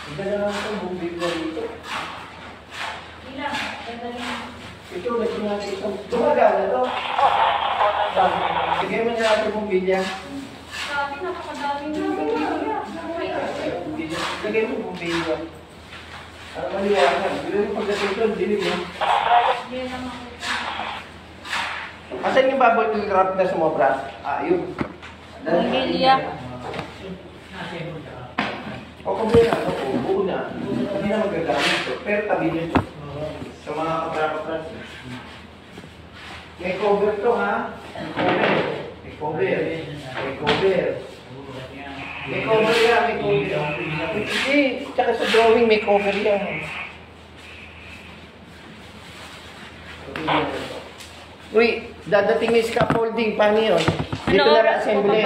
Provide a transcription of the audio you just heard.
Iba na lang itong bubig na dito. Ilang? Ito, lagyan natin itong gumagana ito. Sige mo na natin yung bilya. Sabi, napakadaming bilya. Lagay mo yung bilya. Para maliwanag. Bilo yung pagdating ito, dinig mo. Hindi naman ako. Asan yung bubble wrap na sumobra? Yun. Bilya. O kung buo na, buo na. Hindi na magagamit ito. Pero tabi nyo ito. Sa mga kapra-kapras. May cover to ha? May cover. May cover. May cover yan, may cover. Hindi, tsaka sa drawing may cover yan. Uy, dadating yung scaffolding. Paano yun? Dito na assembly.